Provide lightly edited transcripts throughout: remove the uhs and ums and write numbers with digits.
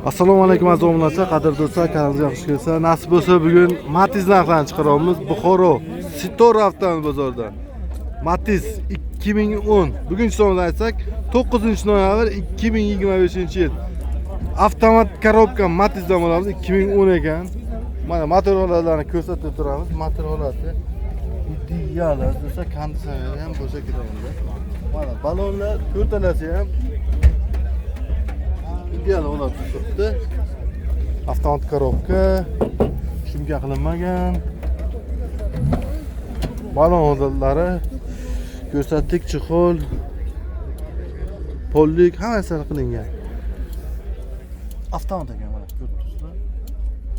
Assalomu alaykum aziz obunachilar, qadrli do'stlar, kanalga xush kelibsizlar. Nasib bo'lsa bugun Matiz narxlarini chiqaramiz. Buxoro Sitor avtomobil bozoridan. Matiz 2010. Bugungi sonda aytsak 9-noyabr 2025-yil. Avtomat korobka Matizdan olamiz, 2010 ekan. Mana motor holatlarini ko'rsatib turamiz. Motor holati ideal, do'stlar, konditsioneri ham bo'lsa kerak. Mana balonlar, to'rtalasi ham ideal holatda turibdi. Avtomat korobka, shunga qilinmagan. Balon holatlari ko'rsatdik, chexol, pollik hammasi qilingan. Avtomat ekan, mana ko'rdingizlar.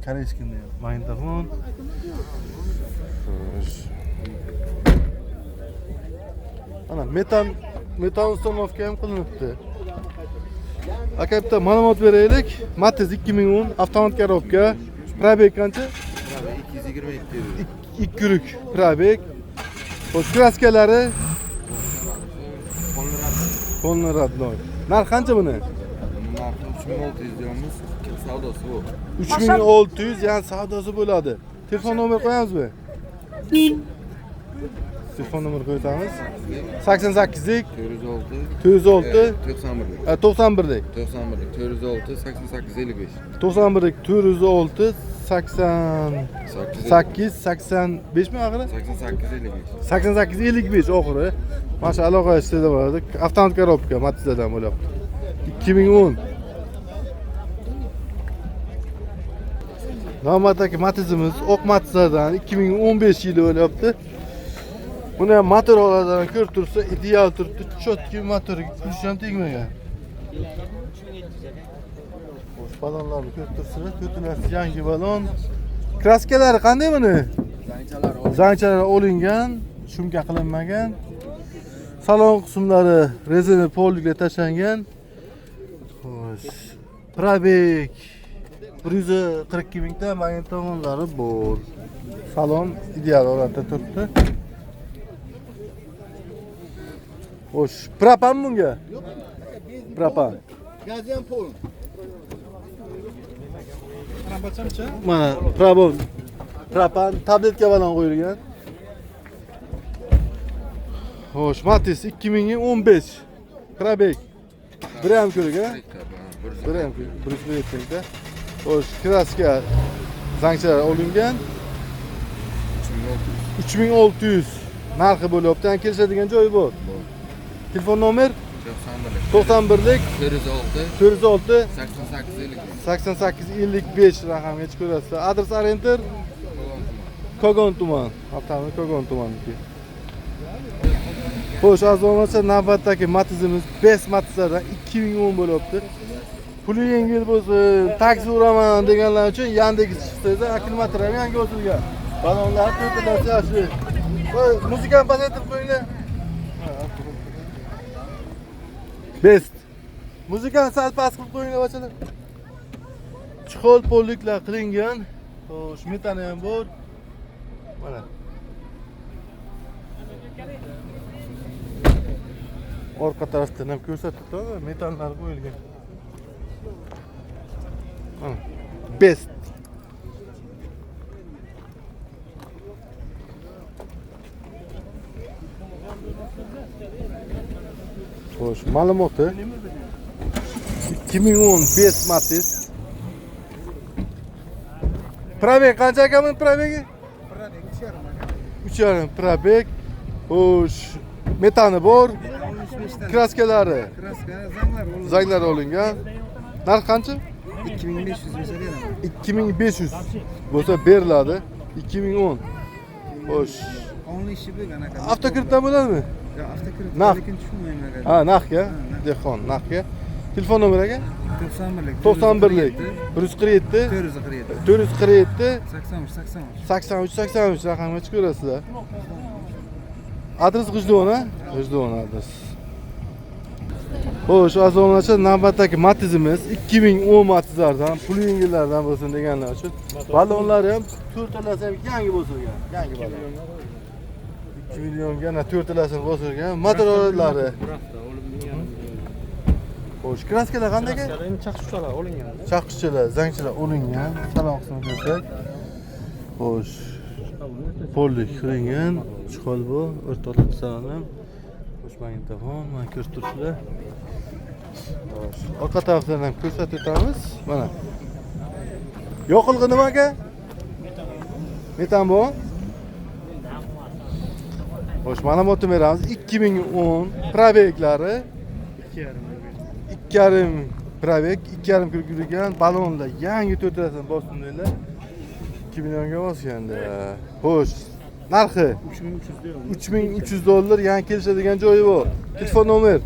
Koreyskiy magnitofon. Ana metan uстановка ham qilinibdi. Aka bitta ma'lumot beraylik. Matiz 2010 avtomat korobka. Probeg qancha? 227. 2 probeg. Xo'sh, kraskalari Polni radnoy. Narx qancha buni? Narxi 3600 deymiz. Savdosi bu. 3600, ya'ni savdosi bo'ladi. Telefon nomer qo'yamizmi? Telefon nomer qo'yamiz. 88lik 406 406 91lik 91lik 406 88 55 91lik 406 88 85 mi oxiri? 88 55 88 55 oxiri. Mana aloqa istida bo'ladi. Avtomat korobka Matizdan bo'lyapti. 2010. Navbatdagi Matizimiz oq Matizdan 2015 yili bo'lyapti. Buni ham motor holatlarini ko'rib tursa, ideal turibdi. Chotki motorga kuch ham tegmagan. Xo'sh, balonlarni ko'rib tursa, to'rtalasi yangi balon. Kraskalari qanday buni? Zangchalari olingan, shumka qilinmagan. Salon qismlari rezina pollikga tashlangan. Xo'sh, probeg 142 mingta magnitofonlari bor. Salon ideal holatda turibdi. Xo'sh, propan bunga? Propan. Gazi ham pol. Mana propan tabletka bilan qo'yilgan. Xo'sh, Matiz 2015. Probeg. Bir ham ko'rgan. Bir ham ko'rgan. Xo'sh, kraska zangchalar olingan. 3600 narxi bo'lyapti. Yani kelishadigan joyi bor. Telefon nomer 91lik 406 88 55 raqamga chiqarasizlar. Adres orientir Kogon tuman. Avtomobil Kogon tumaniki. Xo'sh, aziz navbatdagi Matizimiz best Matizlardan 2010 bo'lyapti. Puli yengil bo'lsin, taksi uraman deganlar uchun Yandex chiqsa, akkumulyator ham yangi o'tilgan. Balonlar to'rtalasi yaxshi. Voy, muzikani pasaytirib qo'yinglar. Best. Muzikani sal past qilib qo'yinglar bachalar. Chexol polliklar qilingan. Xo'sh, metani ham bor. Mana. Orqa tarafdan ham ko'rsatibdi, metallar qo'yilgan. Best. Xo'sh, ma'lumoti 2010 best Matiz. Probeg qancha ekan buni probegi? 3,5 probeg. Xo'sh, metani bor. Kraskalari. Zanglar olingan. Narx qancha? 2500 bo'lsa beraman. 2500 bo'lsa beriladi. 2010. Xo'sh. Onli ishi bo'lgan aka. Avtokiritdan bo'ladimi? Yo'q, avtokirit Naq. lekin tushunmayman aka. Ha, naqga. Dehqon, naqga. Telefon nomeri aka? 91lik 91lik 147 447 83 raqamga chiqarasizlar. Adres G'ijduvon, ha? G'ijduvon adres. Xo'sh, aziz obunachilar, navbatdagi Matizimiz 2010 Matizlardan, pul yengillardan bo'lsin deganlar uchun. Balonlari ham to'rtalasi ham yangi bo'silgan. Yangi balon. 2 millionga to'rtalasini bo'silgan. Motorlari Xo'sh, kraskalar qanday aka? Endi chaqchuqlar olingan. Chaqishchilar, zangchilar olingan. Salom qismini ko'rsak. Xo'sh. Pollik qilingan. Chiqol bu, o'rtoqlar salom. Xo'sh, magnitofon, mana ko'rib turibsizlar. Xo'sh, orqa tarafdan ham ko'rsatib o'tamiz. Mana. Yoqilg'i nima aka? Metan bu? Xo'sh, ma'lumotni beramiz. 2010 probeklari 2,5 probek, 2,5 kirgan balonlar yangi 4 rasm bostimdilar. 2 millionga bosganda. Xo'sh, narxi 3300 dollar, yangi kelishadigan joyi bor. Telefon nomer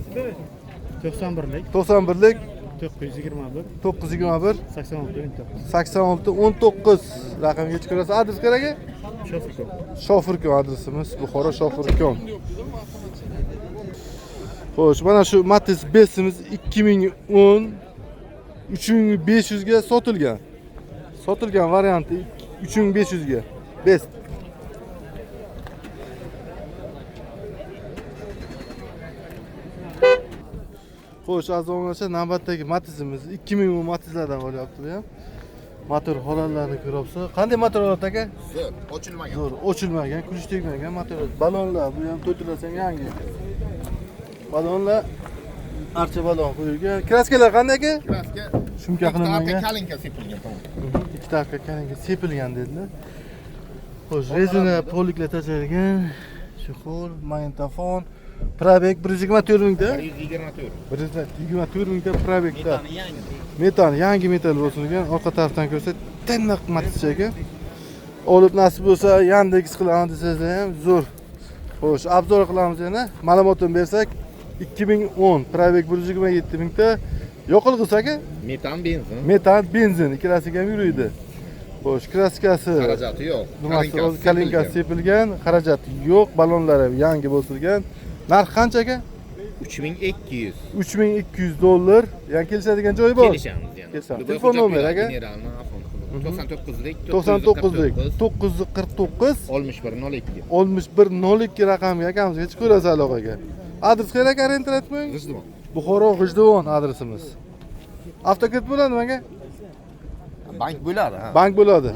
91lik 91lik 921 921 86 8619 raqamga chiqarasiz. Adres kerak? Shofirkon. Shofirkon adresimiz Buxoro Shofirkon. Xo'sh, mana shu Matiz Bestimiz 2010 3500 ga sotilgan. Sotilgan varianti 3500 ga. Best. Xo'sh, azizlar, navbatdagi Matizimiz 2010 Matizlardan bo'lyapti bu ham. Motor holallarini ko'ryapsiz. Qanday motor oladi aka? Zo'r, ochilmagan. Zo'r, ochilmagan, kulish tegmagan motor. Balonlar bu ham to'tilasan yangi. Balonlar archa balon qo'yilgan. Kraskalar qanday aka? Kraska Shumka qilinmagan. kalinka sepilgan. Ikkita aka kalinka sepilgan dedilar. Xo'sh, rezina poliklar tashlangan. Shu xol, magnitofon, probek 124 mingda. 124. 124 mingda probekda. Metan yangi metal bo'lsin. Orqa tarafdan ko'rsa, tiniq Matiz aka. Olib nasib bo'lsa, Yandex qilamiz desangiz ham zo'r. Xo'sh, obzor qilamiz yana. Ma'lumotni bersak, 2010 probek 127 mingda. Yoqilg'isi aka? Metan benzin. Metan benzin ikkalasiga ham yuradi. Xo'sh, kraskasi Xarajati yo'q. kalinkasi sepilgan, xarajati yo'q, balonlari ham yangi bosilgan. Narx qancha aka? 3200. 3200 dollar. Yani kelishadigan joyi bor. Kelishamiz yani. Kelishamiz. Telefon nomeri aka? 99lik 99lik 949 6102. 6102 raqamiga akamizga chiqarasiz aloqaga. Adres kerak aka, internet qo'ying. G'ijduvon. Buxoro G'ijduvon adresimiz. Avtokredit bo'ladimi aka? Bank bo'ladi, ha. Bank bo'ladi.